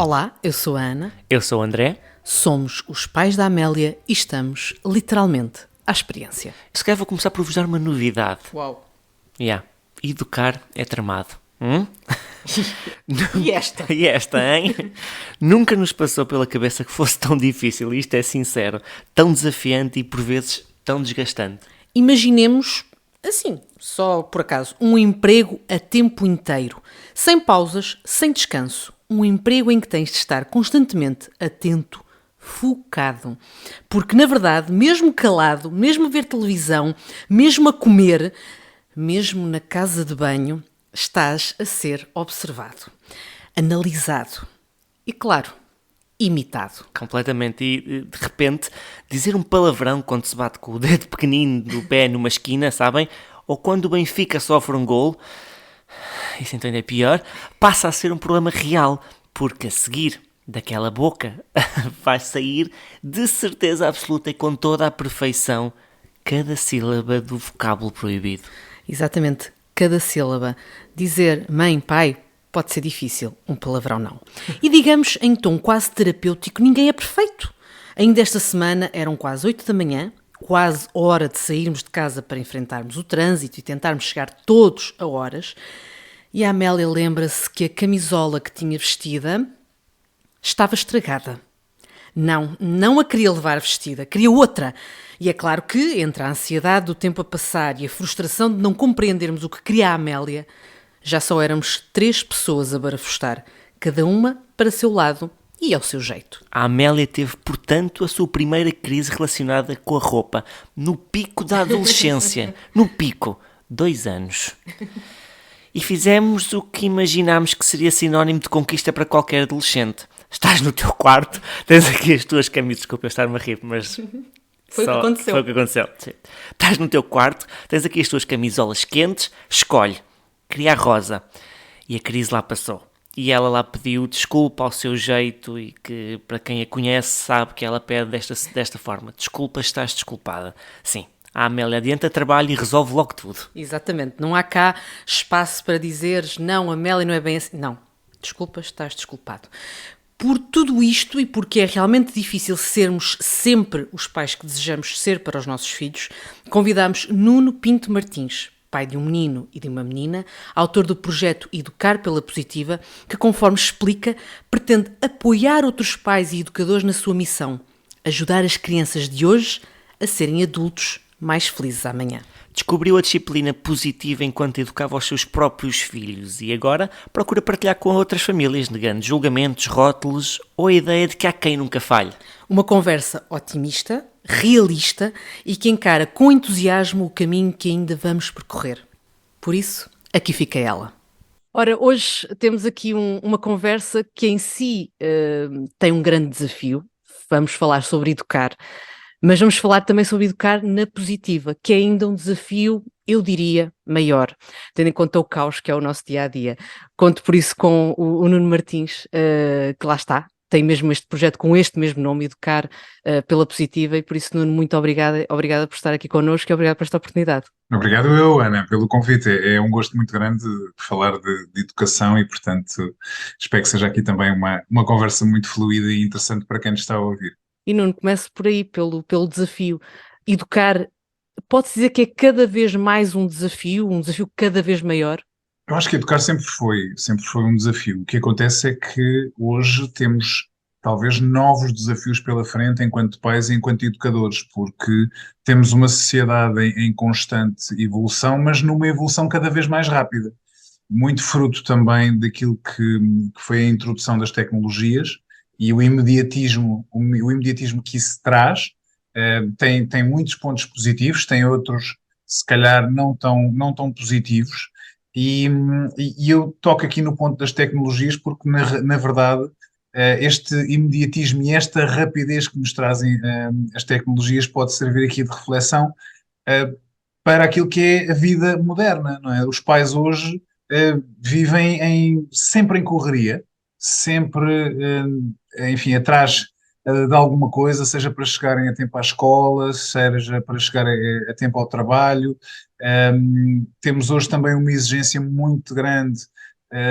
Olá, eu sou a Ana, Eu sou o André. somos os pais da Amélia e estamos, literalmente, à experiência. Se calhar vou começar por vos dar uma novidade. Uau! Yeah. Educar é tramado. E esta? E esta, hein? Nunca nos passou pela cabeça que fosse tão difícil, isto é sincero, tão desafiante e por vezes tão desgastante. Imaginemos, assim, só por acaso, um emprego a tempo inteiro, sem pausas, sem descanso. Um emprego em que tens de estar constantemente atento, focado. Porque, na verdade, mesmo calado, mesmo a ver televisão, mesmo a comer, mesmo na casa de banho, estás a ser observado, analisado e, claro, imitado. Completamente. E de repente, dizer um palavrão quando se bate com o dedo pequenino do pé numa esquina, sabem? Ou quando o Benfica sofre um golo, isso então ainda é pior, passa a ser um problema real, porque a seguir daquela boca vai sair de certeza absoluta e com toda a perfeição cada sílaba do vocábulo proibido. Exatamente, cada sílaba. Dizer mãe, pai, pode ser difícil, um palavrão não. E digamos, em tom quase terapêutico, ninguém é perfeito. Ainda esta semana eram quase 8 da manhã, quase hora de sairmos de casa para enfrentarmos o trânsito e tentarmos chegar todos a horas. E a Amélia lembra-se que a camisola que tinha vestida estava estragada. Não a queria levar vestida, queria outra. E é claro que, entre a ansiedade do tempo a passar e a frustração de não compreendermos o que queria a Amélia, já só éramos 3 pessoas a barafustar, cada uma para seu lado e ao seu jeito. A Amélia teve, portanto, a sua primeira crise relacionada com a roupa, no pico da adolescência. No pico. 2 anos. E fizemos o que imaginámos que seria sinónimo de conquista para qualquer adolescente. Estás no teu quarto, tens aqui as tuas camisas, desculpa eu estar-me a rir, mas... Foi o que aconteceu. Foi o que aconteceu. Sim. Estás no teu quarto, tens aqui as tuas camisolas quentes, escolhe. Queria a rosa. E a crise lá passou. E ela lá pediu desculpa ao seu jeito e que, para quem a conhece, sabe que ela pede desta forma. Desculpa, estás desculpada. Sim. A Amélia adianta trabalho e resolve logo tudo. Exatamente, não há cá espaço para dizeres não, Amélia não é bem assim. Não, desculpa, estás desculpado. Por tudo isto e porque é realmente difícil sermos sempre os pais que desejamos ser para os nossos filhos, convidamos Nuno Pinto Martins, pai de um menino e de uma menina, autor do projeto Educar pela Positiva, que, conforme explica, pretende apoiar outros pais e educadores na sua missão, ajudar as crianças de hoje a serem adultos mais felizes amanhã. Descobriu a disciplina positiva enquanto educava os seus próprios filhos e agora procura partilhar com outras famílias, negando julgamentos, rótulos ou a ideia de que há quem nunca falhe. Uma conversa otimista, realista e que encara com entusiasmo o caminho que ainda vamos percorrer. Por isso, aqui fica ela. Ora, hoje temos aqui uma conversa que em si tem um grande desafio. Vamos falar sobre educar, mas vamos falar também sobre educar na positiva, que é ainda um desafio, eu diria, maior, tendo em conta o caos que é o nosso dia-a-dia. Conto por isso com o Nuno Martins, que lá está, tem mesmo este projeto com este mesmo nome, Educar pela Positiva, e por isso, Nuno, muito obrigada por estar aqui connosco e obrigada por esta oportunidade. Obrigado eu, Ana, pelo convite. É um gosto muito grande falar de educação e, portanto, espero que seja aqui também uma conversa muito fluida e interessante para quem nos está a ouvir. E Nuno, começo por aí, pelo desafio. Educar, pode-se dizer que é cada vez mais um desafio cada vez maior? Eu acho que educar sempre foi um desafio. O que acontece é que hoje temos talvez novos desafios pela frente enquanto pais e enquanto educadores, porque temos uma sociedade em constante evolução, mas numa evolução cada vez mais rápida. Muito fruto também daquilo que foi a introdução das tecnologias e o imediatismo que isso traz, tem muitos pontos positivos, tem outros, se calhar, não tão positivos, e eu toco aqui no ponto das tecnologias porque, na verdade, este imediatismo e esta rapidez que nos trazem as tecnologias pode servir aqui de reflexão eh, para aquilo que é a vida moderna, não é? Os pais hoje vivem sempre em correria, sempre, enfim, atrás de alguma coisa, seja para chegarem a tempo à escola, seja para chegar a tempo ao trabalho. Temos hoje também uma exigência muito grande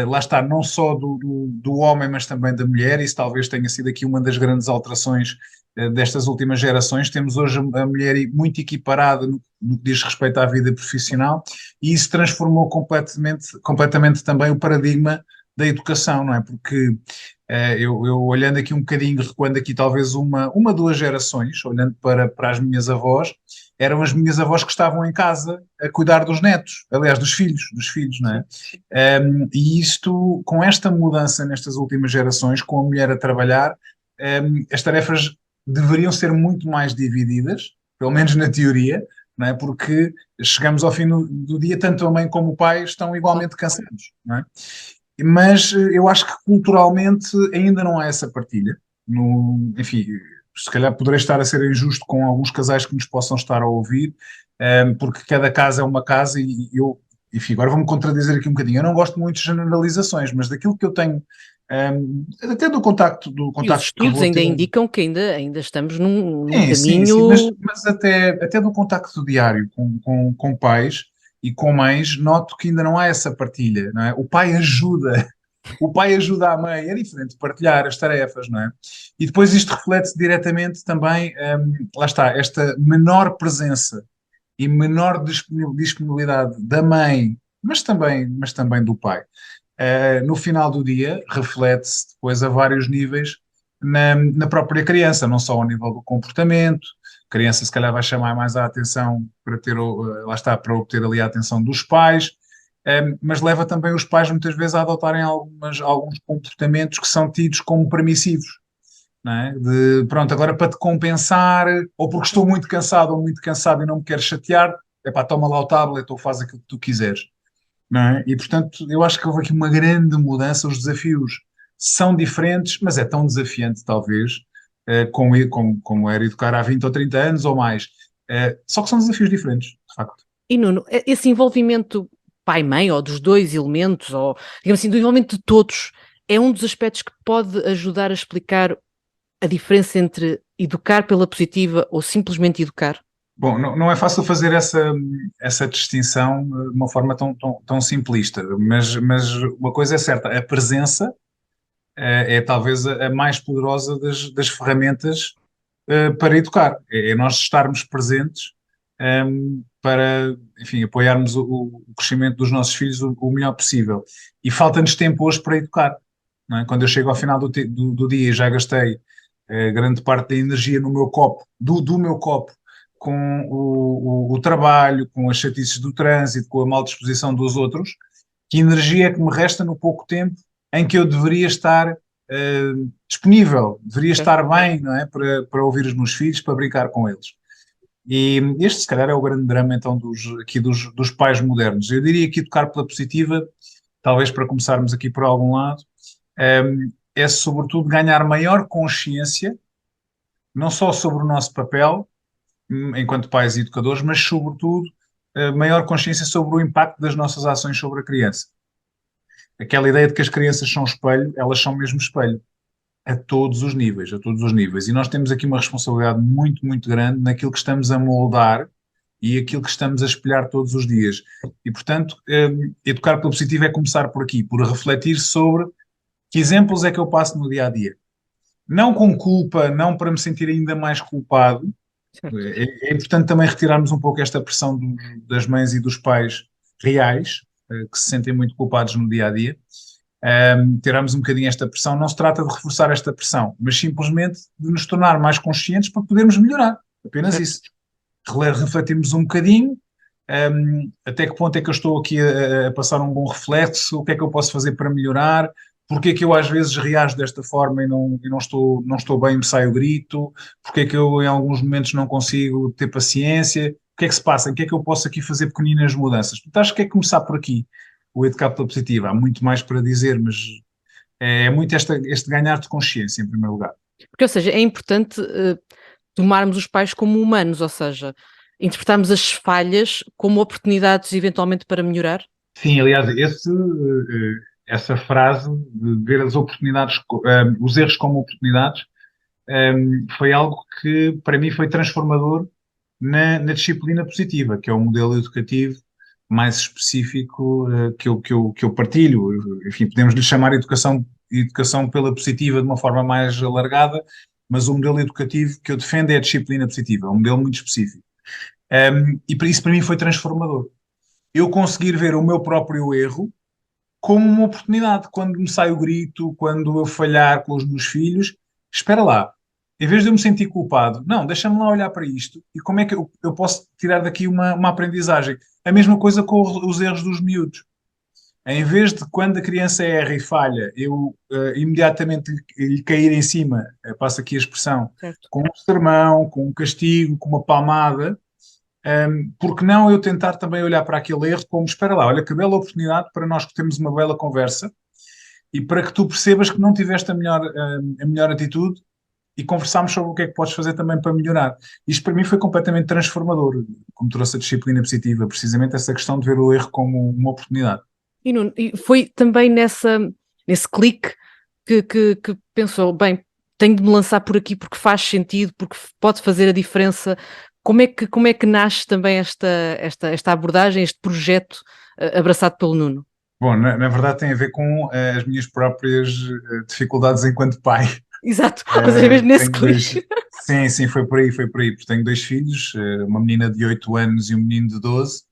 lá está, não só do homem, mas também da mulher. Isso talvez tenha sido aqui uma das grandes alterações destas últimas gerações. Temos hoje a mulher muito equiparada no que diz respeito à vida profissional, e isso transformou completamente também o paradigma da educação, não é? Porque eu olhando aqui um bocadinho, recuando aqui talvez duas gerações, olhando para as minhas avós, eram as minhas avós que estavam em casa a cuidar dos netos, aliás, dos filhos, não é? E isto, com esta mudança nestas últimas gerações, com a mulher a trabalhar, as tarefas deveriam ser muito mais divididas, pelo menos na teoria, não é? Porque chegamos ao fim do dia, tanto a mãe como o pai estão igualmente cansados, não é? Mas eu acho que culturalmente ainda não há essa partilha. Enfim, se calhar poderei estar a ser injusto com alguns casais que nos possam estar a ouvir, porque cada casa é uma casa e eu, enfim, agora vou-me contradizer aqui um bocadinho. Eu não gosto muito de generalizações, mas daquilo que eu tenho, até E os do contacto que estudos vou ainda tendo. indicam que ainda estamos num Sim, mas, caminho. mas até do contacto diário com pais e com mães, noto que ainda não há essa partilha, não é? O pai ajuda a mãe, é diferente de partilhar as tarefas, não é? E depois isto reflete-se diretamente também, lá está, esta menor presença e menor disponibilidade da mãe, mas também do pai. No final do dia, reflete-se depois a vários níveis na própria criança, não só ao nível do comportamento. A criança, se calhar, vai chamar mais a atenção para lá está, para obter ali a atenção dos pais, mas leva também os pais muitas vezes a adotarem alguns comportamentos que são tidos como permissivos, não é? De pronto, agora para te compensar, ou porque estou muito cansado ou muito cansado e não me quero chatear, epá, toma lá o tablet ou faz aquilo que tu quiseres, não é? E portanto, eu acho que houve aqui uma grande mudança, os desafios são diferentes, mas é tão desafiante, talvez, como era educar há 20 ou 30 anos ou mais. Só que são desafios diferentes, de facto. E Nuno, esse envolvimento pai-mãe, ou dos dois elementos, ou digamos assim, do envolvimento de todos, é um dos aspectos que pode ajudar a explicar a diferença entre educar pela positiva ou simplesmente educar? Bom, não é fácil fazer essa distinção de uma forma tão simplista, mas uma coisa é certa, a presença é talvez a mais poderosa das ferramentas para educar. É nós estarmos presentes para, enfim, apoiarmos o crescimento dos nossos filhos o melhor possível. E falta-nos tempo hoje para educar, não é? Quando eu chego ao final do dia e já gastei grande parte da energia no meu copo, do meu copo, com o trabalho, com as chatices do trânsito, com a mal disposição dos outros, que energia é que me resta no pouco tempo em que eu deveria estar disponível, deveria Ok. estar bem, não é? Para ouvir os meus filhos, para brincar com eles. E este, se calhar, é o grande drama, então, dos pais modernos. Eu diria que educar pela positiva, talvez para começarmos aqui por algum lado, é sobretudo ganhar maior consciência, não só sobre o nosso papel, enquanto pais e educadores, mas, sobretudo, maior consciência sobre o impacto das nossas ações sobre a criança. Aquela ideia de que as crianças são espelho, elas são mesmo espelho, a todos os níveis, a todos os níveis. E nós temos aqui uma responsabilidade muito, muito grande naquilo que estamos a moldar e aquilo que estamos a espelhar todos os dias. E, portanto, educar pelo positivo é começar por aqui, por refletir sobre que exemplos é que eu passo no dia a dia. Não com culpa, não para me sentir ainda mais culpado. Certo. É importante também retirarmos um pouco esta pressão das mães e dos pais reais, que se sentem muito culpados no dia a dia. Tirarmos um bocadinho esta pressão. Não se trata de reforçar esta pressão, mas simplesmente de nos tornar mais conscientes para podermos melhorar. Apenas Certo. isso. Refletirmos um bocadinho, até que ponto é que eu estou aqui a passar um bom reflexo, o que é que eu posso fazer para melhorar, porque é que eu às vezes reajo desta forma e não estou bem, me sai o grito, porque é que eu em alguns momentos não consigo ter paciência, o que é que se passa, o que é que eu posso aqui fazer pequeninas mudanças. Portanto, acho que é começar por aqui, o educar pela positiva. Há muito mais para dizer, mas é muito este ganhar de consciência, em primeiro lugar. Porque, ou seja, é importante tomarmos os pais como humanos, ou seja, interpretarmos as falhas como oportunidades eventualmente para melhorar. Sim, aliás, essa frase de ver as oportunidades, os erros como oportunidades, foi algo que para mim foi transformador na disciplina positiva, que é o modelo educativo mais específico que eu partilho. Enfim, podemos lhe chamar educação pela positiva de uma forma mais alargada, mas o modelo educativo que eu defendo é a disciplina positiva, é um modelo muito específico. E para isso para mim foi transformador. Eu conseguir ver o meu próprio erro como uma oportunidade. Quando me sai o grito, quando eu falhar com os meus filhos, espera lá. Em vez de eu me sentir culpado, não, deixa-me lá olhar para isto e como é que eu posso tirar daqui uma aprendizagem. A mesma coisa com os erros dos miúdos. Em vez de quando a criança erra e falha, eu imediatamente lhe cair em cima, passo aqui a expressão, Certo. com um sermão, com um castigo, com uma palmada, porque não eu tentar também olhar para aquele erro como, espera lá, olha que bela oportunidade para nós que temos uma bela conversa e para que tu percebas que não tiveste a melhor atitude e conversámos sobre o que é que podes fazer também para melhorar. Isto para mim foi completamente transformador, como trouxe a disciplina positiva, precisamente essa questão de ver o erro como uma oportunidade. E, Nuno, e foi também nesse clique que pensou, bem, tenho de me lançar por aqui porque faz sentido, porque pode fazer a diferença. Como é que nasce também esta abordagem, este projeto abraçado pelo Nuno? Bom, na verdade tem a ver com as minhas próprias dificuldades enquanto pai. Exato, ou seja, mesmo nesse Tenho dois. clique. Sim, sim, foi por aí, foi por aí. Porque tenho dois filhos, uma menina de 8 anos e um menino de 12.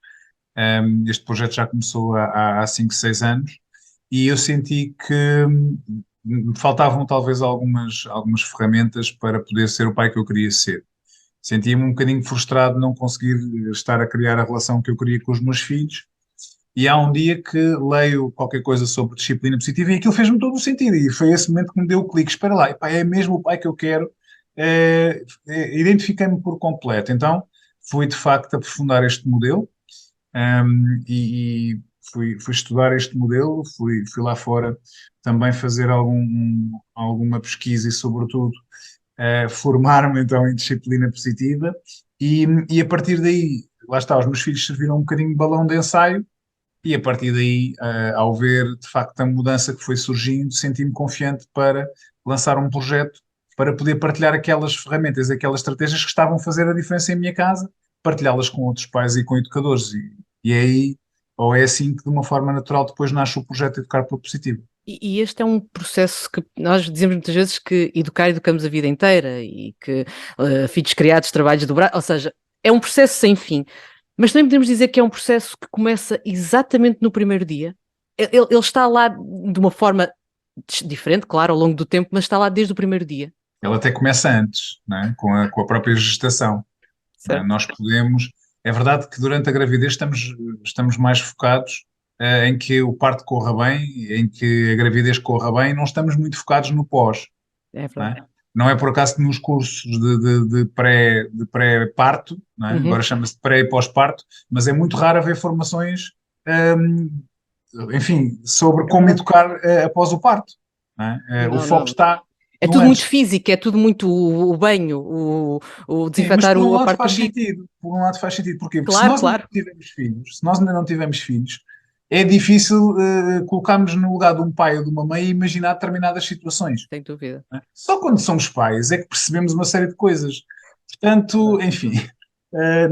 Este projeto já começou há 5, 6 anos e eu senti que me faltavam talvez algumas ferramentas para poder ser o pai que eu queria ser. Sentia-me um bocadinho frustrado de não conseguir estar a criar a relação que eu queria com os meus filhos. E há um dia que leio qualquer coisa sobre disciplina positiva e aquilo fez-me todo o sentido. E foi esse momento que me deu o clique. Espera lá, epá, é mesmo o pai que eu quero. Identifiquei-me por completo. Então, fui de facto aprofundar este modelo e fui estudar este modelo. Fui lá fora também fazer alguma pesquisa e, sobretudo, formar-me então em disciplina positiva. E a partir daí, lá está, os meus filhos serviram um bocadinho de balão de ensaio e a partir daí, ao ver de facto a mudança que foi surgindo, senti-me confiante para lançar um projeto para poder partilhar aquelas ferramentas, aquelas estratégias que estavam a fazer a diferença em minha casa, partilhá-las com outros pais e com educadores. E é aí, ou é assim que de uma forma natural depois nasce o projeto Educar pelo Positivo. E este é um processo que nós dizemos muitas vezes que educamos a vida inteira e que filhos criados, trabalhos dobrados, ou seja, é um processo sem fim. Mas também podemos dizer que é um processo que começa exatamente no primeiro dia. Ele está lá de uma forma diferente, claro, ao longo do tempo, mas está lá desde o primeiro dia. Ele até começa antes, não é? Com a própria gestação. Não é? Certo. Nós podemos. É verdade que durante a gravidez estamos mais focados em que o parto corra bem, em que a gravidez corra bem, não estamos muito focados no pós. É Não verdade. é? Não é por acaso que nos cursos de pré-parto, não é? Uhum. Agora chama-se de pré e pós-parto, mas é muito raro haver formações, hum, enfim, sobre É como verdade. educar após o parto. Não é? O Não, foco não. está É no tudo muito antes. físico, é tudo muito o banho, o Sim, mas desinfetar por um a lado parte do faz bebê. sentido. Por um lado faz sentido. Porquê? Porque se Claro, nós ainda claro. não tivemos filhos, se nós ainda não tivemos filhos, é difícil colocarmos no lugar de um pai ou de uma mãe e imaginar determinadas situações. Sem dúvida. Né? Só quando somos pais é que percebemos uma série de coisas. Portanto, enfim,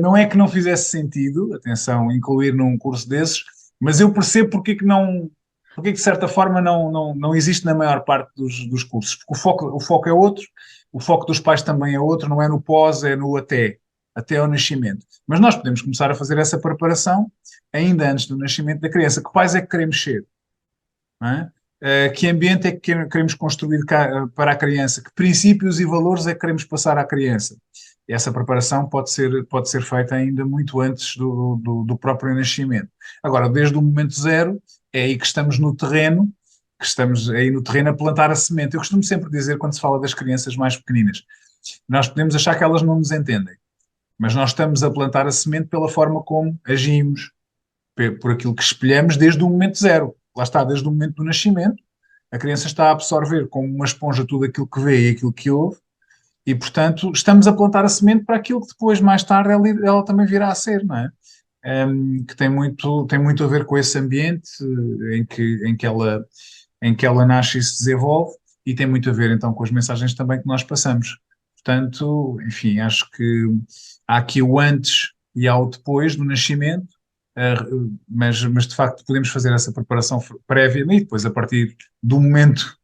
não é que não fizesse sentido, atenção, incluir num curso desses, mas eu percebo porque é que não, porque é que de certa forma não existe na maior parte dos cursos, porque o foco é outro, o foco dos pais também é outro, não é no pós, é no até ao nascimento. Mas nós podemos começar a fazer essa preparação ainda antes do nascimento da criança. Que pais é que queremos ser? Não é? Que ambiente é que queremos construir para a criança? Que princípios e valores é que queremos passar à criança? E essa preparação pode ser feita ainda muito antes do próprio nascimento. Agora, desde o momento zero, é aí que estamos no terreno, que estamos aí no terreno a plantar a semente. Eu costumo sempre dizer, quando se fala das crianças mais pequeninas, nós podemos achar que elas não nos entendem, mas nós estamos a plantar a semente pela forma como agimos, por aquilo que espelhamos desde o momento zero. Lá está, desde o momento do nascimento, a criança está a absorver como uma esponja tudo aquilo que vê e aquilo que ouve, e portanto estamos a plantar a semente para aquilo que depois, mais tarde, ela também virá a ser, não é? Que tem muito a ver com esse ambiente em que ela nasce e se desenvolve, e tem muito a ver então com as mensagens também que nós passamos. Portanto, enfim, acho que há aqui o antes e há o depois do nascimento, mas de facto podemos fazer essa preparação prévia e depois a partir do momento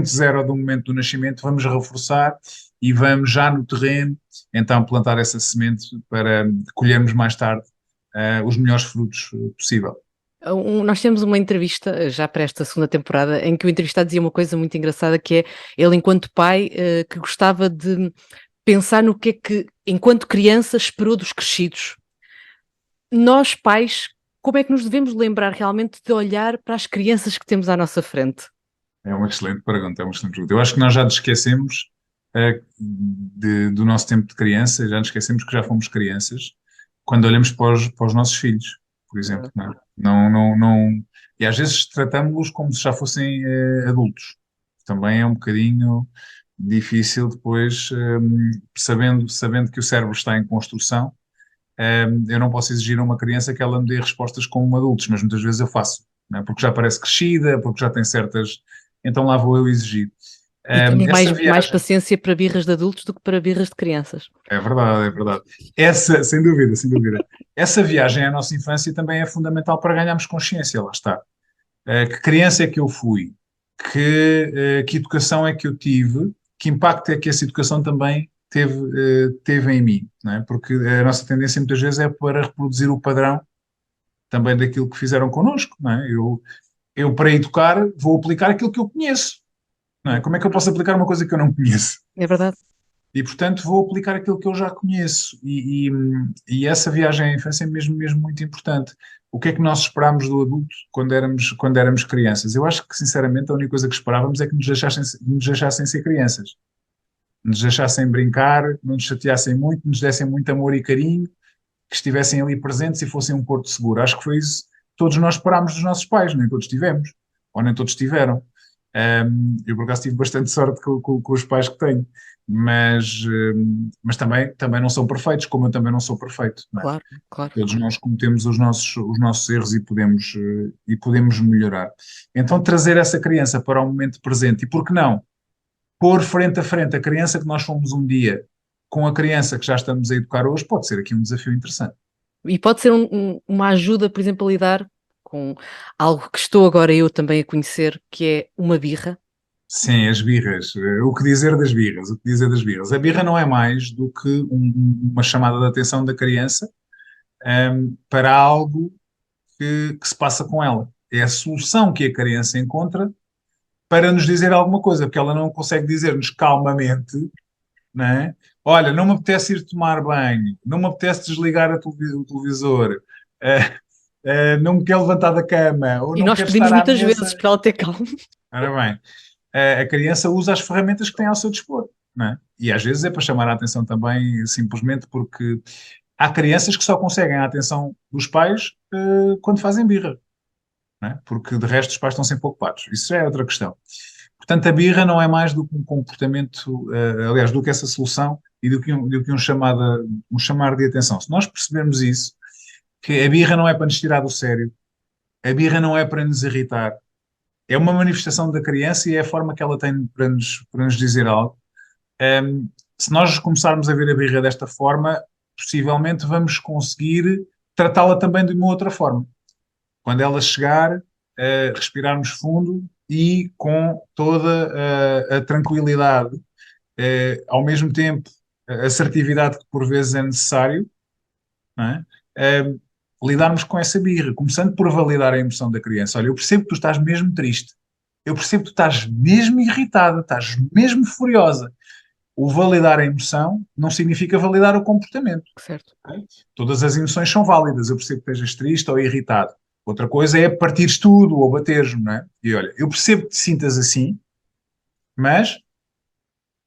zero ou do momento do nascimento vamos reforçar e vamos já no terreno então plantar essa semente para colhermos mais tarde os melhores frutos possível. Nós temos uma entrevista, já para esta segunda temporada, em que o entrevistado dizia uma coisa muito engraçada, que é ele, enquanto pai, que gostava de pensar no que é que, enquanto criança, esperou dos crescidos. Nós, pais, como é que nos devemos lembrar realmente de olhar para as crianças que temos à nossa frente? É uma excelente pergunta, é uma excelente pergunta. Eu acho que nós já nos esquecemos do nosso tempo de criança, já nos esquecemos que já fomos crianças quando olhamos para os nossos filhos, por exemplo. Não, é? Não, e às vezes tratamos-los como se já fossem adultos. Também é um bocadinho difícil depois, sabendo que o cérebro está em construção. Eu não posso exigir a uma criança que ela me dê respostas como adultos, mas muitas vezes eu faço, não é? Porque já parece crescida, porque já tem certas. Então lá vou eu exigir. E tenho Essa mais viagem. paciência para birras de adultos do que para birras de crianças. É verdade, é verdade. Essa, sem dúvida, sem dúvida. Essa viagem à nossa infância também é fundamental para ganharmos consciência, lá está. Que criança é que eu fui? Que educação é que eu tive? Que impacto é que essa educação também teve em mim? Não é? Porque a nossa tendência muitas vezes é para reproduzir o padrão também daquilo que fizeram connosco, não é? Eu para educar, vou aplicar aquilo que eu conheço, não é? Como é que eu posso aplicar uma coisa que eu não conheço? É verdade. E, portanto, vou aplicar aquilo que eu já conheço. E essa viagem à infância é mesmo, mesmo muito importante. O que é que nós esperámos do adulto quando éramos crianças? Eu acho que, sinceramente, a única coisa que esperávamos é que nos deixassem ser crianças. Nos deixassem brincar, não nos chateassem muito, nos dessem muito amor e carinho, que estivessem ali presentes e fossem um porto seguro. Acho que foi isso que todos nós esperámos dos nossos pais, nem todos tivemos, ou nem todos tiveram. Eu, por acaso, tive bastante sorte com os pais que tenho, mas também não são perfeitos, como eu também não sou perfeito, não é? Claro, claro. Todos nós cometemos os nossos erros e podemos melhorar. Então, trazer essa criança para o momento presente, e por que não? Pôr frente a frente a criança que nós fomos um dia com a criança que já estamos a educar hoje, pode ser aqui um desafio interessante. E pode ser uma ajuda, por exemplo, a lidar com algo que estou agora eu também a conhecer, que é uma birra. Sim, as birras. O que dizer das birras? O que dizer das birras? A birra não é mais do que uma chamada de atenção da criança, para algo que se passa com ela. É a solução que a criança encontra para nos dizer alguma coisa, porque ela não consegue dizer-nos calmamente, não é? Olha, não me apetece ir tomar banho, não me apetece desligar o televisor, não me quer levantar da cama, ou E não nós quer pedimos estar à muitas vezes mesa. para ela ter calma. Ora bem, a criança usa as ferramentas que tem ao seu dispor, não é? E às vezes é para chamar a atenção também, simplesmente porque há crianças que só conseguem a atenção dos pais quando fazem birra, não é? Porque de resto os pais estão sempre ocupados. Isso já é outra questão. Portanto, a birra não é mais do que um comportamento, aliás, do que essa solução e do que um chamar de atenção. Se nós percebermos isso, que a birra não é para nos tirar do sério, a birra não é para nos irritar, é uma manifestação da criança e é a forma que ela tem para nos dizer algo. Se nós começarmos a ver a birra desta forma, possivelmente vamos conseguir tratá-la também de uma outra forma. Quando ela chegar, respirarmos fundo e com toda a tranquilidade, ao mesmo tempo a assertividade que por vezes é necessário, não é? Lidarmos com essa birra, começando por validar a emoção da criança. Olha, eu percebo que tu estás mesmo triste, eu percebo que tu estás mesmo irritada, estás mesmo furiosa. O validar a emoção não significa validar o comportamento. Certo. Ok? Todas as emoções são válidas. Eu percebo que estejas triste ou irritado. Outra coisa é partires tudo ou bateres-me, não é? E olha, eu percebo que te sintas assim, mas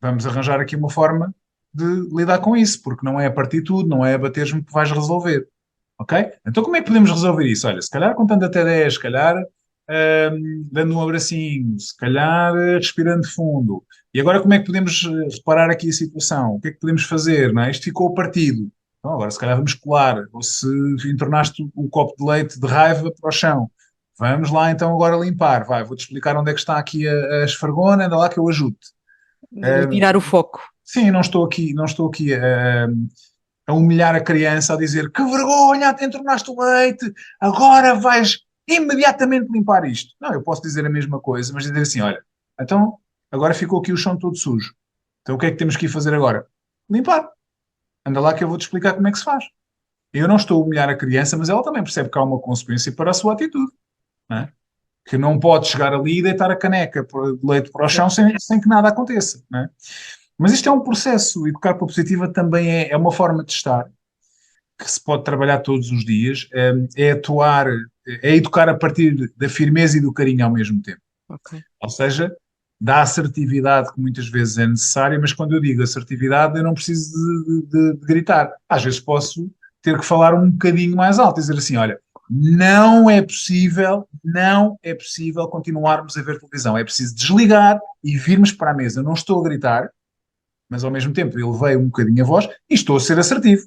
vamos arranjar aqui uma forma de lidar com isso, porque não é a partir tudo, não é a bateres-me que vais resolver. Ok? Então como é que podemos resolver isso? Olha, se calhar contando até 10, se calhar dando um abracinho, se calhar respirando fundo. E agora como é que podemos reparar aqui a situação? O que é que podemos fazer? Não é? Isto ficou partido. Então agora se calhar vamos colar. Ou se entornaste o copo de leite de raiva para o chão. Vamos lá então agora limpar. Vai, vou-te explicar onde é que está aqui a esfregona, anda lá que eu ajudo. Tirar o foco. Sim, não estou aqui a humilhar a criança, a dizer que vergonha, até entornaste o leite, agora vais imediatamente limpar isto. Não, eu posso dizer a mesma coisa, mas dizer assim, olha, então agora ficou aqui o chão todo sujo. Então o que é que temos que ir fazer agora? Limpar. Anda lá que eu vou-te explicar como é que se faz. Eu não estou a humilhar a criança, mas ela também percebe que há uma consequência para a sua atitude, não é? Que não pode chegar ali e deitar a caneca de leite para o chão sem que nada aconteça, não é? Mas isto é um processo. Educar pela positiva também é uma forma de estar que se pode trabalhar todos os dias, é atuar, é educar a partir da firmeza e do carinho ao mesmo tempo. Ok. Ou seja, da assertividade que muitas vezes é necessária, mas quando eu digo assertividade, eu não preciso de gritar. Às vezes posso ter que falar um bocadinho mais alto, dizer assim, olha, não é possível continuarmos a ver televisão. É preciso desligar e virmos para a mesa. Eu não estou a gritar, mas ao mesmo tempo elevei um bocadinho a voz e estou a ser assertivo.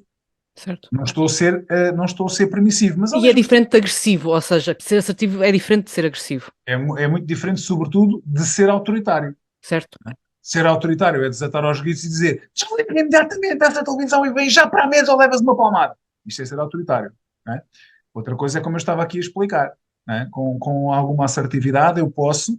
Certo. Não estou a ser permissivo, mas ao E é mesmo tempo diferente de agressivo, ou seja, ser assertivo é diferente de ser agressivo, é muito diferente, sobretudo, de ser autoritário. certo? Ser autoritário é desatar aos gritos e dizer desliga imediatamente essa televisão e vem já para a mesa ou levas uma palmada. Isto é ser autoritário. Não é? Outra coisa é como eu estava aqui a explicar. Não é? Com alguma assertividade eu posso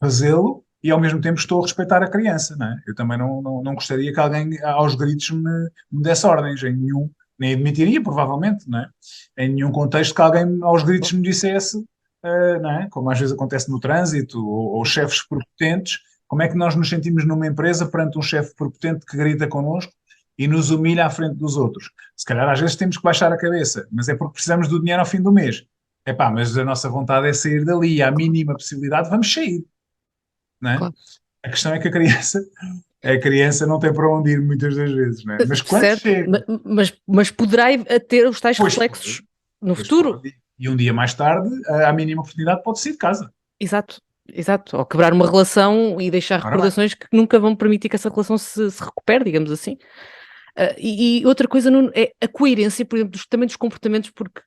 fazê-lo e ao mesmo tempo estou a respeitar a criança. Não é? Eu também não gostaria que alguém aos gritos me desse ordens em nenhum, nem admitiria provavelmente, não é? Em nenhum contexto que alguém aos gritos me dissesse, não é? Como às vezes acontece no trânsito ou chefes prepotentes. Como é que nós nos sentimos numa empresa perante um chefe prepotente que grita connosco e nos humilha à frente dos outros? Se calhar às vezes temos que baixar a cabeça, mas é porque precisamos do dinheiro ao fim do mês. Epá, mas a nossa vontade é sair dali, à mínima possibilidade, vamos sair, não é? Claro. A questão é que a criança não tem para onde ir muitas das vezes, não é? Mas quando Certo, chega, mas poderá ter os tais pois reflexos pode, no pois futuro. pode, e um dia mais tarde, à mínima oportunidade, pode sair de casa. Exato, exato. Ou quebrar uma relação e deixar Ora bem, recordações que nunca vão permitir que essa relação se recupere, digamos assim. E outra coisa é a coerência, por exemplo, também dos comportamentos, porque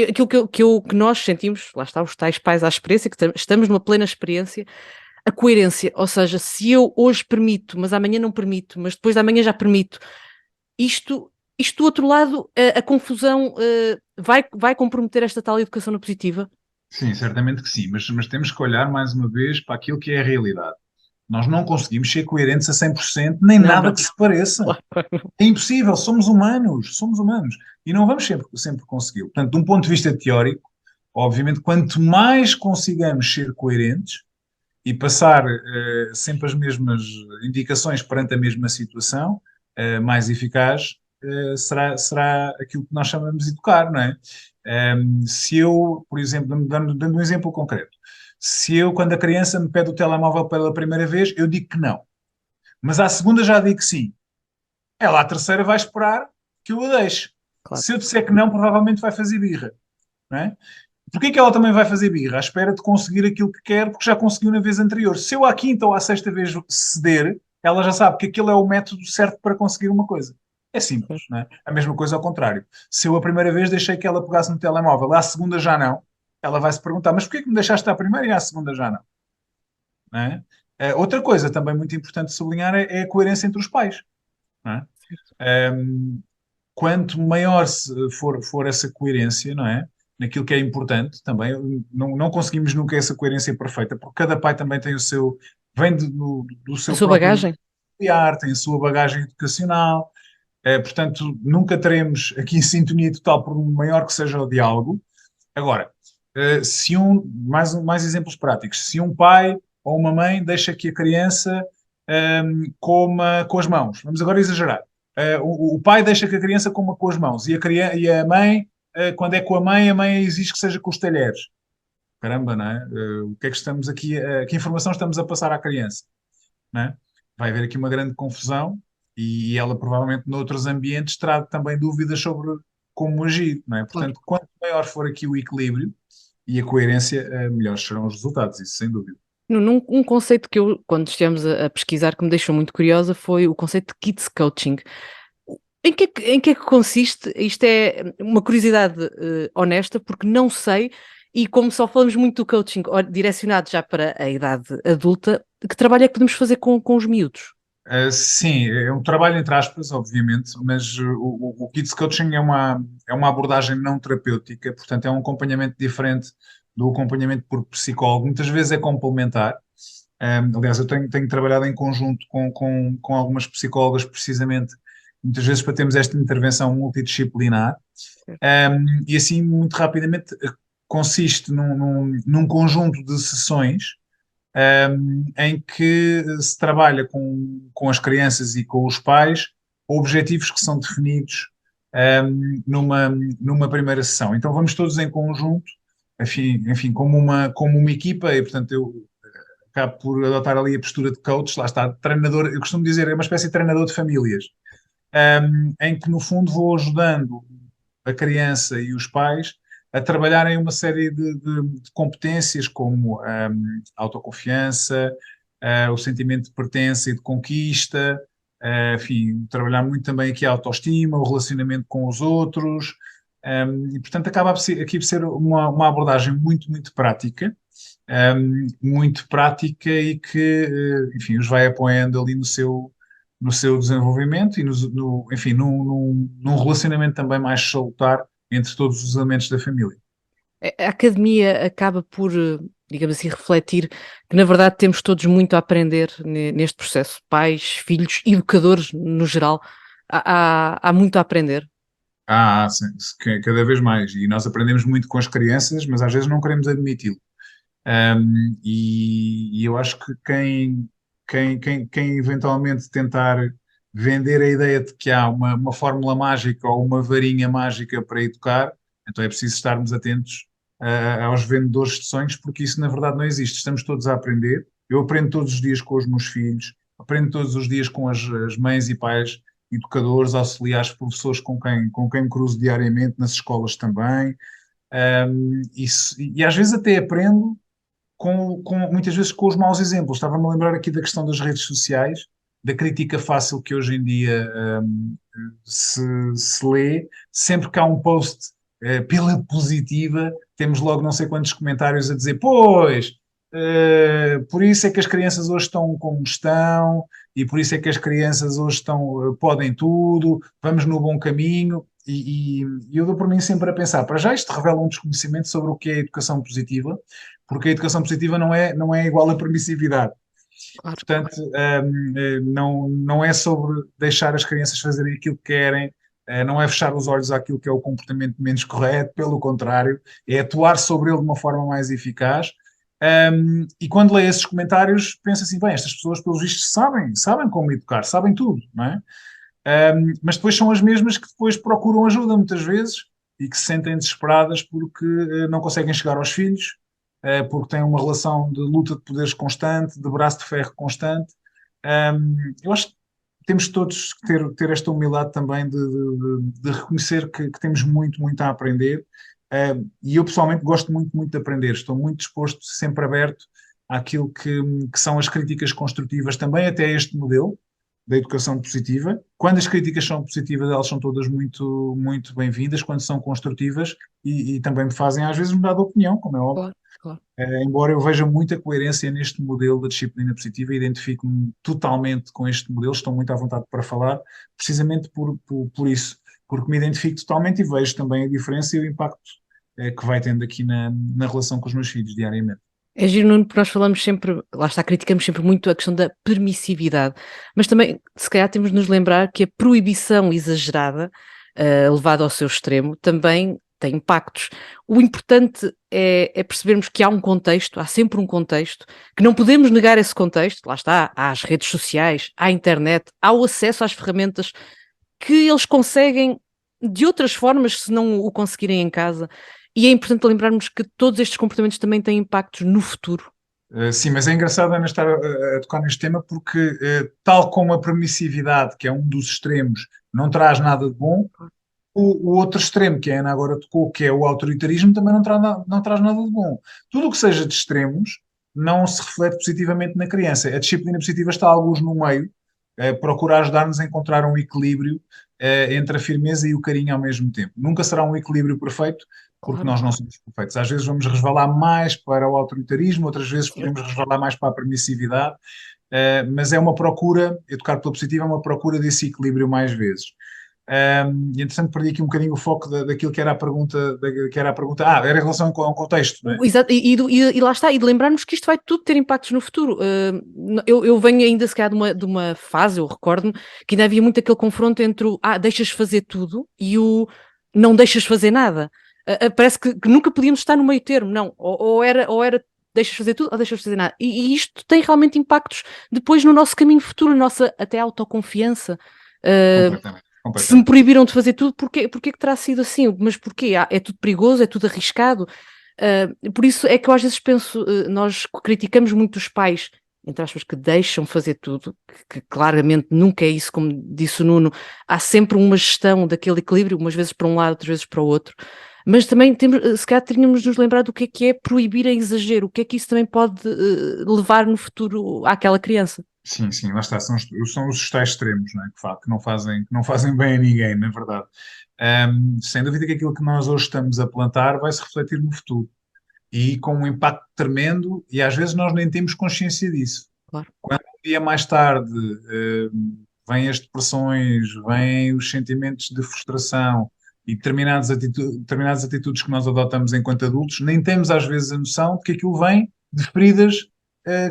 aquilo que nós sentimos, lá está, os tais pais à experiência, que estamos numa plena experiência, a coerência, ou seja, se eu hoje permito, mas amanhã não permito, mas depois de amanhã já permito, isto do outro lado, a confusão vai comprometer esta tal educação na positiva? sim, certamente que sim, mas temos que olhar mais uma vez para aquilo que é a realidade. Nós não conseguimos ser coerentes a 100%, nem Não, nada não, que se pareça. claro. É impossível, somos humanos e não vamos sempre conseguir. Portanto, de um ponto de vista teórico, obviamente, quanto mais consigamos ser coerentes e passar sempre as mesmas indicações perante a mesma situação, mais eficaz será aquilo que nós chamamos de educar, não é? Se eu, por exemplo, dando um exemplo concreto, se eu, quando a criança me pede o telemóvel pela primeira vez, eu digo que não, mas à segunda já digo que sim. Ela à terceira vai esperar que eu a deixe. Claro. Se eu disser que não, provavelmente vai fazer birra, não é? Porquê que ela também vai fazer birra? À espera de conseguir aquilo que quer, porque já conseguiu na vez anterior. Se eu à quinta ou à sexta vez ceder, ela já sabe que aquele é o método certo para conseguir uma coisa. É simples, não é? A mesma coisa ao contrário. Se eu a primeira vez deixei que ela pegasse no telemóvel, à segunda já não, ela vai se perguntar, mas porquê que me deixaste à primeira e à segunda já não? Não é? Outra coisa também muito importante de sublinhar é a coerência entre os pais. Não é? Quanto maior for essa coerência, não é? Naquilo que é importante também, não conseguimos nunca essa coerência perfeita, porque cada pai também tem o seu, vem do A seu sua próprio bagagem? familiar, tem a sua bagagem educacional, portanto, nunca teremos aqui sintonia total, por maior que seja o diálogo. Agora, se mais exemplos práticos, se um pai ou uma mãe deixa que a criança coma com as mãos, vamos agora exagerar. O pai deixa que a criança coma com as mãos e a mãe, quando é com a mãe exige que seja com os talheres. Caramba, não é? O que é que estamos aqui, que informação estamos a passar à criança? Não é? Vai haver aqui uma grande confusão e ela provavelmente noutros ambientes terá também dúvidas sobre como agir, não é? Claro. Portanto, quanto maior for aqui o equilíbrio e a coerência, melhores serão os resultados, isso sem dúvida. Um conceito que eu, quando estivemos a pesquisar, que me deixou muito curiosa foi o conceito de Kids Coaching. Em que é que consiste? Isto é uma curiosidade honesta, porque não sei, e como só falamos muito do coaching direcionado já para a idade adulta, que trabalho é que podemos fazer com os miúdos? Sim, é um trabalho entre aspas, obviamente, mas o Kids Coaching é uma abordagem não terapêutica, portanto é um acompanhamento diferente do acompanhamento por psicólogo. Muitas vezes é complementar. Aliás, eu tenho trabalhado em conjunto com algumas psicólogas, precisamente, muitas vezes para termos esta intervenção multidisciplinar. E assim, muito rapidamente, consiste num conjunto de sessões em que se trabalha com as crianças e com os pais objetivos que são definidos numa primeira sessão. Então vamos todos em conjunto, enfim, como uma equipa, e portanto eu acabo por adotar ali a postura de coach, lá está, treinador, eu costumo dizer, é uma espécie de treinador de famílias, em que no fundo vou ajudando a criança e os pais a trabalharem uma série de competências como autoconfiança, o sentimento de pertença e de conquista, enfim, trabalhar muito também aqui a autoestima, o relacionamento com os outros, e portanto acaba aqui por ser uma abordagem muito prática, muito prática e que, enfim, os vai apoiando ali no seu desenvolvimento e, enfim, num relacionamento também mais salutar entre todos os elementos da família. A academia acaba por, digamos assim, refletir que, na verdade, temos todos muito a aprender neste processo. Pais, filhos, educadores, no geral, há muito a aprender. Sim, cada vez mais. E nós aprendemos muito com as crianças, mas às vezes não queremos admiti-lo. E eu acho que quem eventualmente tentar vender a ideia de que há uma fórmula mágica ou uma varinha mágica para educar, então é preciso estarmos atentos aos vendedores de sonhos, porque isso na verdade não existe. Estamos todos a aprender. Eu aprendo todos os dias com os meus filhos, aprendo todos os dias com as mães e pais, educadores, auxiliares, professores com quem me cruzo diariamente nas escolas também. E às vezes até aprendo muitas vezes com os maus exemplos. Estava-me a lembrar aqui da questão das redes sociais, da crítica fácil que hoje em dia se, se lê. Sempre que há um post pela positiva, temos logo não sei quantos comentários a dizer: pois, por isso é que as crianças hoje estão como estão, e por isso é que as crianças hoje podem tudo, vamos no bom caminho. E eu dou por mim sempre a pensar, para já isto revela um desconhecimento sobre o que é a educação positiva, porque a educação positiva não é igual à permissividade. Claro. Portanto, não é sobre deixar as crianças fazerem aquilo que querem, não é fechar os olhos àquilo que é o comportamento menos correto, pelo contrário, é atuar sobre ele de uma forma mais eficaz. E quando leio esses comentários, penso assim: bem, estas pessoas, pelos vistos, sabem como educar, sabem tudo, não é? Mas depois são as mesmas que depois procuram ajuda muitas vezes e que se sentem desesperadas porque não conseguem chegar aos filhos, porque têm uma relação de luta de poderes constante, de braço de ferro constante. Eu acho que temos todos que ter esta humildade também de reconhecer que temos muito a aprender. E eu pessoalmente gosto muito de aprender, estou muito disposto, sempre aberto àquilo que são as críticas construtivas também até a este modelo da educação positiva. Quando as críticas são positivas, elas são todas muito bem-vindas, quando são construtivas e também me fazem às vezes mudar de opinião, como é óbvio. Claro, claro. Embora eu veja muita coerência neste modelo da disciplina positiva, identifico-me totalmente com este modelo, estou muito à vontade para falar, precisamente por isso, porque me identifico totalmente e vejo também a diferença e o impacto que vai tendo aqui na relação com os meus filhos diariamente. É giro, Nuno, porque nós falamos sempre, lá está, criticamos sempre muito a questão da permissividade, mas também, se calhar, temos de nos lembrar que a proibição exagerada, levada ao seu extremo, também tem impactos. O importante é percebermos que há um contexto, há sempre um contexto, que não podemos negar esse contexto, lá está, há as redes sociais, há a internet, há o acesso às ferramentas que eles conseguem de outras formas se não o conseguirem em casa. E é importante lembrarmos que todos estes comportamentos também têm impactos no futuro. Sim, mas é engraçado Ana estar a tocar neste tema porque, tal como a permissividade, que é um dos extremos, não traz nada de bom, o outro extremo, que a Ana agora tocou, que é o autoritarismo, também não traz nada de bom. Tudo o que seja de extremos não se reflete positivamente na criança. A disciplina positiva está alguns no meio, procura ajudar-nos a encontrar um equilíbrio entre a firmeza e o carinho ao mesmo tempo. Nunca será um equilíbrio perfeito, porque Claro. nós não somos perfeitos. Às vezes vamos resvalar mais para o autoritarismo, outras vezes Certo. podemos resvalar mais para a permissividade. mas é uma procura, educar pela positiva é uma procura desse equilíbrio mais vezes. E entretanto perdi aqui um bocadinho o foco daquilo que era a pergunta, era em relação ao contexto, não é? Exato, e lá está, e de lembrarmos que isto vai tudo ter impactos no futuro. Eu venho ainda, se calhar, de uma fase, eu recordo-me, que ainda havia muito aquele confronto entre o deixas fazer tudo e o não deixas fazer nada. Parece que nunca podíamos estar no meio termo, não. Ou era deixas fazer tudo ou deixas fazer nada. E isto tem realmente impactos depois no nosso caminho futuro, na nossa até autoconfiança. Uh, Completamente, Se me completamente. proibiram de fazer tudo, porquê que terá sido assim? Mas porquê? É tudo perigoso, é tudo arriscado. Por isso é que eu às vezes penso, nós criticamos muito os pais, entre aspas, que deixam fazer tudo, que claramente nunca é isso, como disse o Nuno, há sempre uma gestão daquele equilíbrio, umas vezes para um lado, outras vezes para o outro. Mas também temos, se calhar tínhamos de nos lembrar do que é proibir em exagero, o que é que isso também pode levar no futuro àquela criança. Sim, sim, lá está, são os tais extremos, não é? Que não fazem bem a ninguém, na verdade. Sem dúvida que aquilo que nós hoje estamos a plantar vai se refletir no futuro e com um impacto tremendo, e às vezes nós nem temos consciência disso. Claro. Quando um dia mais tarde vêm as depressões, vêm os sentimentos de frustração e determinadas atitudes que nós adotamos enquanto adultos, nem temos às vezes a noção de que aquilo vem de feridas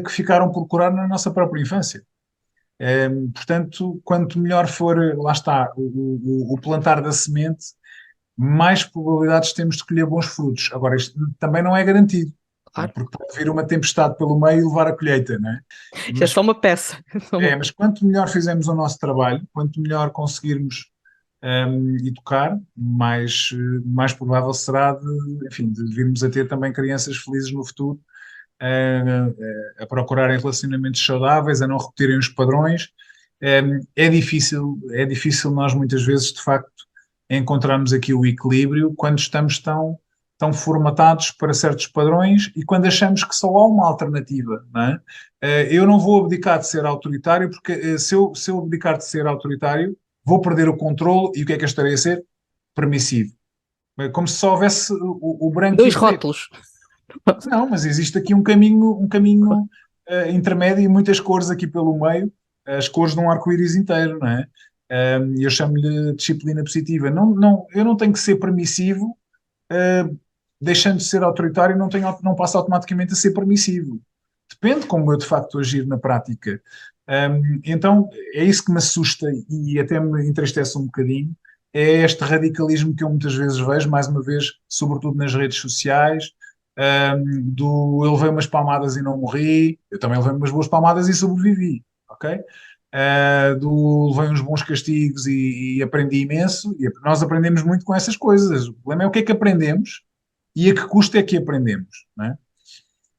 que ficaram por curar na nossa própria infância. Portanto, quanto melhor for, lá está, o plantar da semente, mais probabilidades temos de colher bons frutos. Agora, isto também não é garantido, não é? Claro. Porque pode vir uma tempestade pelo meio e levar a colheita, não é? É Mas, só uma peça. mas quanto melhor fizermos o nosso trabalho, quanto melhor conseguirmos educar, mais provável será enfim, de virmos a ter também crianças felizes no futuro, a procurarem relacionamentos saudáveis, a não repetirem os padrões. É difícil nós muitas vezes, de facto, encontrarmos aqui o equilíbrio quando estamos tão formatados para certos padrões e quando achamos que só há uma alternativa, não é? Eu não vou abdicar de ser autoritário, porque se eu abdicar de ser autoritário, vou perder o controle e o que é que eu estarei a ser? Permissivo. É como se só houvesse o branco e Dois o preto. rótulos. Não, mas existe aqui um caminho intermédio e muitas cores aqui pelo meio, as cores de um arco-íris inteiro, não é? Eu chamo-lhe disciplina positiva. Não, não, eu não tenho que ser permissivo, deixando de ser autoritário, não passo automaticamente a ser permissivo. Depende como eu de facto agir na prática. Então é isso que me assusta e até me entristece um bocadinho. É este radicalismo que eu muitas vezes vejo, mais uma vez, sobretudo nas redes sociais, do eu levei umas palmadas e não morri, eu também levei umas boas palmadas e sobrevivi, ok? Do levei uns bons castigos e aprendi imenso, e nós aprendemos muito com essas coisas. O problema é o que é que aprendemos e a que custo é que aprendemos, não é?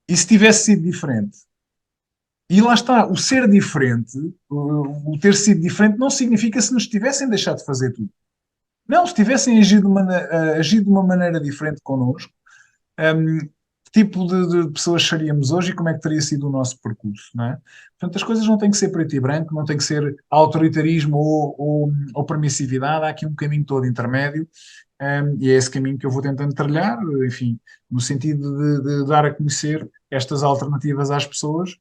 E se tivesse sido diferente? E lá está, o ser diferente, o ter sido diferente, não significa se nos tivessem deixado de fazer tudo. Não, se tivessem agido de uma maneira diferente connosco, que tipo de pessoas seríamos hoje e como é que teria sido o nosso percurso, não é? Portanto, as coisas não têm que ser preto e branco, não tem que ser autoritarismo ou permissividade, há aqui um caminho todo intermédio, e é esse caminho que eu vou tentando trilhar, enfim, no sentido de dar a conhecer estas alternativas às pessoas,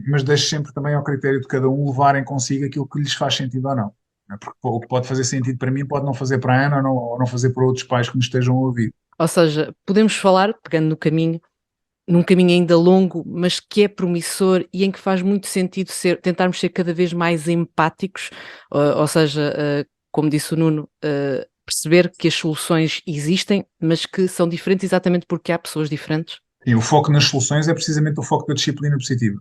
mas deixo sempre também ao critério de cada um levarem consigo aquilo que lhes faz sentido ou não. Não é? Porque o que pode fazer sentido para mim pode não fazer para a Ana ou não fazer para outros pais que nos estejam a ouvir. Ou seja, podemos falar, pegando no caminho, num caminho ainda longo, mas que é promissor e em que faz muito sentido tentarmos ser cada vez mais empáticos, ou seja, como disse o Nuno, perceber que as soluções existem, mas que são diferentes exatamente porque há pessoas diferentes. E o foco nas soluções é precisamente o foco da disciplina positiva.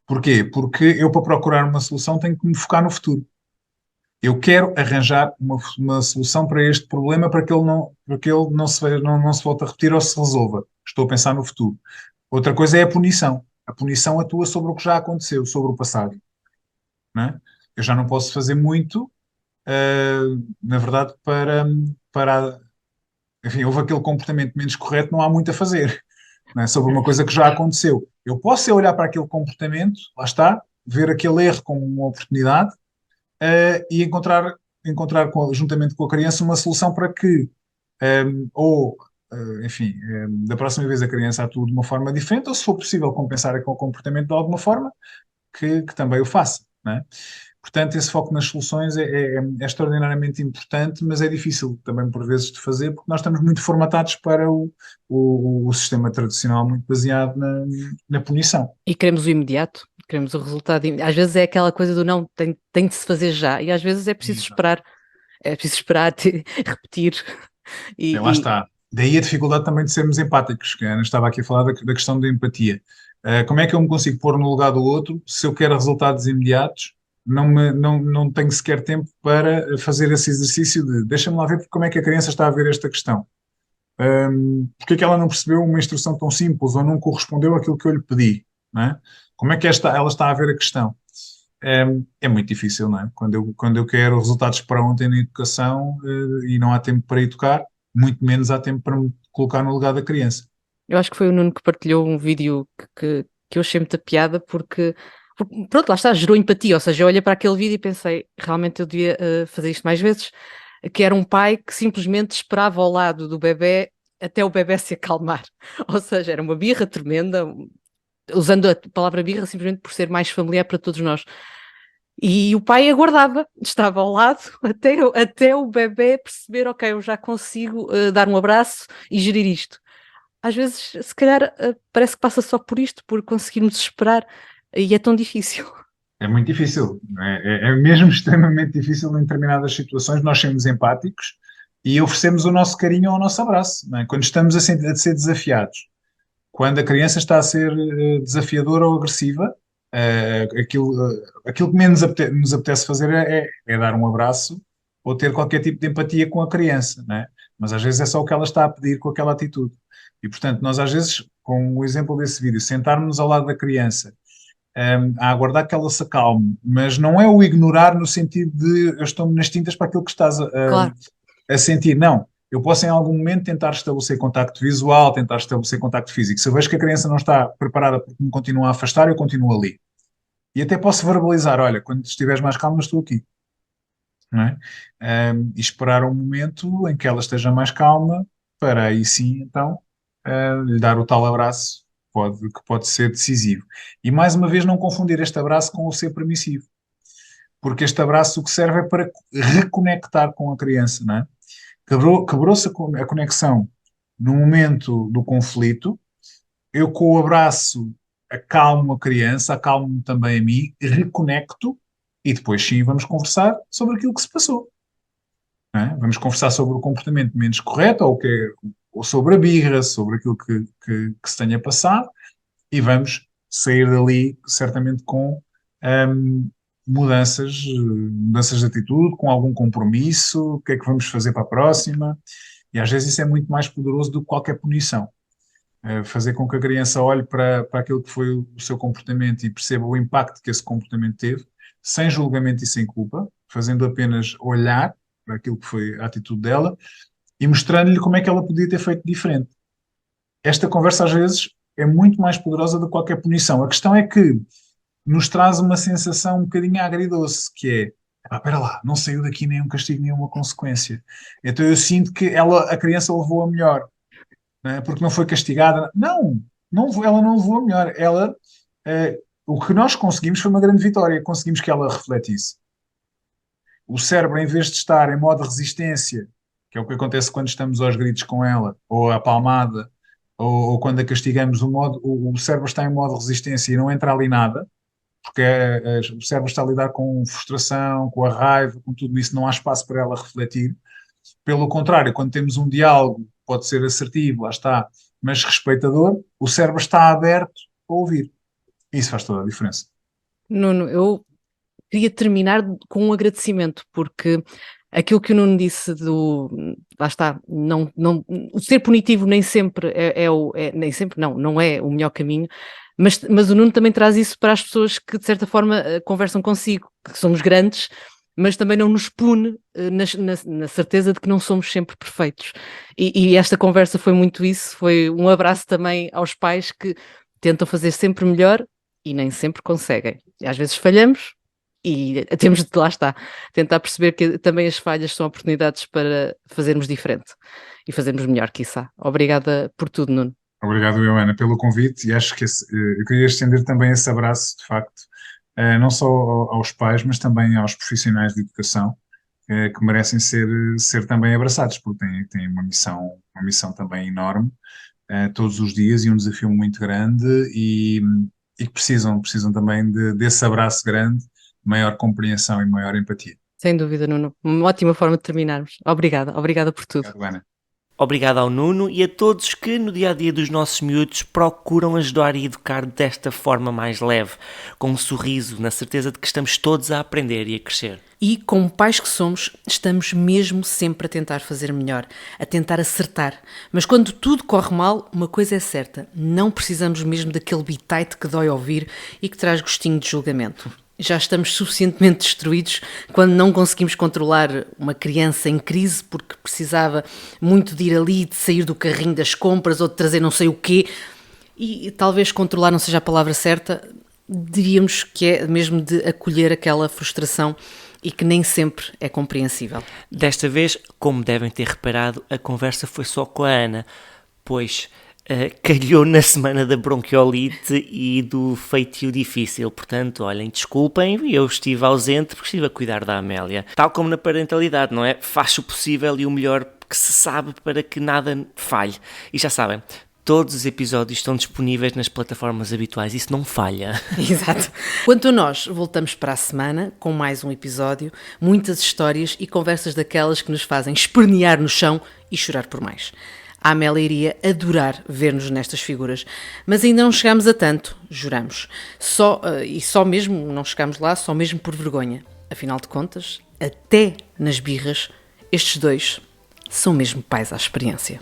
Porquê? Porque eu, para procurar uma solução, tenho que me focar no futuro. Eu quero arranjar uma solução para este problema para que ele não se volte a repetir ou se resolva. Estou a pensar no futuro. Outra coisa é a punição. A punição atua sobre o que já aconteceu, sobre o passado. Não é? Eu já não posso fazer muito, na verdade, enfim, houve aquele comportamento menos correto, não há muito a fazer, não é? Sobre uma coisa que já aconteceu. Eu posso é olhar para aquele comportamento, lá está, ver aquele erro como uma oportunidade, e juntamente com a criança, uma solução para que, enfim, da próxima vez a criança atue de uma forma diferente, ou se for possível compensar aquele comportamento de alguma forma, que também o faça, não é? Portanto, esse foco nas soluções é extraordinariamente importante, mas é difícil também por vezes de fazer, porque nós estamos muito formatados para o sistema tradicional, muito baseado na punição. E queremos o imediato, queremos o resultado. Às vezes é aquela coisa do não, tem de se fazer já, e às vezes é preciso esperar, repetir. Lá E, está. Daí a dificuldade também de sermos empáticos, que a Ana estava aqui a falar da questão da empatia. Como é que eu me consigo pôr no lugar do outro se eu quero resultados imediatos? Não tenho sequer tempo para fazer esse exercício de deixa-me lá ver como é que a criança está a ver esta questão. Porque é que ela não percebeu uma instrução tão simples ou não correspondeu àquilo que eu lhe pedi, não é? Como é que ela está a ver a questão? É muito difícil, não é? Quando eu quero resultados para ontem na educação, e não há tempo para educar, muito menos há tempo para me colocar no lugar da criança. eu acho que foi o Nuno que partilhou um vídeo que eu achei muita piada porque, pronto, lá está, gerou empatia, ou seja, eu olhei para aquele vídeo e pensei, realmente eu devia fazer isto mais vezes, que era um pai que simplesmente esperava ao lado do bebé até o bebé se acalmar, ou seja, era uma birra tremenda, usando a palavra birra simplesmente por ser mais familiar para todos nós. E o pai aguardava, estava ao lado até o bebé perceber, ok, eu já consigo dar um abraço e gerir isto. Às vezes, se calhar, parece que passa só por isto, por conseguirmos esperar, e é tão difícil. É muito difícil. É mesmo extremamente difícil em determinadas situações nós sermos empáticos e oferecemos o nosso carinho ao nosso abraço, não é? Quando estamos a ser desafiados. Quando a criança está a ser desafiadora ou agressiva, aquilo que menos nos apetece fazer é dar um abraço ou ter qualquer tipo de empatia com a criança, né? Mas às vezes é só o que ela está a pedir com aquela atitude. E portanto, nós às vezes, com o exemplo desse vídeo, sentarmos ao lado da criança, a aguardar que ela se acalme, mas não é o ignorar no sentido de eu estou-me nas tintas para aquilo que estás Claro, a sentir. Não. Eu posso em algum momento tentar estabelecer contacto visual, tentar estabelecer contacto físico. Se eu vejo que a criança não está preparada porque me continua a afastar, eu continuo ali. E até posso verbalizar, olha, quando estiveres mais calma, estou aqui. Não é? E esperar um momento em que ela esteja mais calma para aí sim, então, lhe dar o tal abraço que pode ser decisivo. E mais uma vez não confundir este abraço com o ser permissivo. Porque este abraço o que serve é para reconectar com a criança, não é? Quebrou-se a conexão no momento do conflito, eu com o abraço acalmo a criança, acalmo-me também a mim, reconecto e depois sim vamos conversar sobre aquilo que se passou. Não é? Vamos conversar sobre o comportamento menos correto ou sobre a birra, sobre aquilo que se tenha passado e vamos sair dali certamente com hum, mudanças de atitude, com algum compromisso, o que é que vamos fazer para a próxima. E às vezes isso é muito mais poderoso do que qualquer punição. Fazer com que a criança olhe para aquilo que foi o seu comportamento e perceba o impacto que esse comportamento teve, sem julgamento e sem culpa, fazendo apenas olhar para aquilo que foi a atitude dela e mostrando-lhe como é que ela podia ter feito diferente. Esta conversa às vezes é muito mais poderosa do que qualquer punição. A questão é que nos traz uma sensação um bocadinho agridoce, que é, espera lá, não saiu daqui nenhum castigo, nenhuma consequência. Então eu sinto que a criança levou a melhor, não é? Porque não foi castigada. Ela não levou a melhor. O que nós conseguimos foi uma grande vitória. Conseguimos que ela refletisse. O cérebro, em vez de estar em modo resistência, que é o que acontece quando estamos aos gritos com ela, ou à palmada, ou quando a castigamos, o cérebro está em modo resistência e não entra ali nada, porque o cérebro está a lidar com frustração, com a raiva, com tudo isso, não há espaço para ela refletir. Pelo contrário, quando temos um diálogo, pode ser assertivo, lá está, mas respeitador, o cérebro está aberto a ouvir. Isso faz toda a diferença. Nuno, eu queria terminar com um agradecimento, porque aquilo que o Nuno disse lá está, o ser punitivo nem sempre nem sempre não é o melhor caminho, mas o Nuno também traz isso para as pessoas que de certa forma conversam consigo, que somos grandes, mas também não nos pune na certeza de que não somos sempre perfeitos. E esta conversa foi muito isso, foi um abraço também aos pais que tentam fazer sempre melhor e nem sempre conseguem. Às vezes falhamos, e temos de, lá está, tentar perceber que também as falhas são oportunidades para fazermos diferente e fazermos melhor, quiçá. Obrigada por tudo, Nuno. Obrigado, Joana, pelo convite e acho que eu queria estender também esse abraço, de facto, não só aos pais, mas também aos profissionais de educação, que merecem ser também abraçados, porque têm uma missão também enorme, todos os dias, e um desafio muito grande, e que precisam também desse abraço grande, maior compreensão e maior empatia. Sem dúvida, Nuno. Uma ótima forma de terminarmos. Obrigada por tudo. Obrigado, Ana. Obrigado ao Nuno e a todos que no dia-a-dia dos nossos miúdos procuram ajudar e educar desta forma mais leve, com um sorriso, na certeza de que estamos todos a aprender e a crescer. E, como pais que somos, estamos mesmo sempre a tentar fazer melhor, a tentar acertar. Mas quando tudo corre mal, uma coisa é certa, não precisamos mesmo daquele bitite que dói ouvir e que traz gostinho de julgamento. Já estamos suficientemente destruídos quando não conseguimos controlar uma criança em crise porque precisava muito de ir ali, de sair do carrinho das compras ou de trazer não sei o quê. E talvez controlar não seja a palavra certa, diríamos que é mesmo de acolher aquela frustração e que nem sempre é compreensível. Desta vez, como devem ter reparado, a conversa foi só com a Ana, pois calhou na semana da bronquiolite e do feitio difícil. Portanto, olhem, desculpem, eu estive ausente porque estive a cuidar da Amélia. Tal como na parentalidade, não é? Faz o possível e o melhor que se sabe para que nada falhe. E já sabem, todos os episódios estão disponíveis nas plataformas habituais, isso não falha. Exato. Quanto a nós, voltamos para a semana com mais um episódio, muitas histórias e conversas daquelas que nos fazem espernear no chão e chorar por mais. A Amélia iria adorar ver-nos nestas figuras, mas ainda não chegámos a tanto, juramos. Só mesmo, não chegámos lá, só mesmo por vergonha. Afinal de contas, até nas birras, estes dois são mesmo pais à experiência.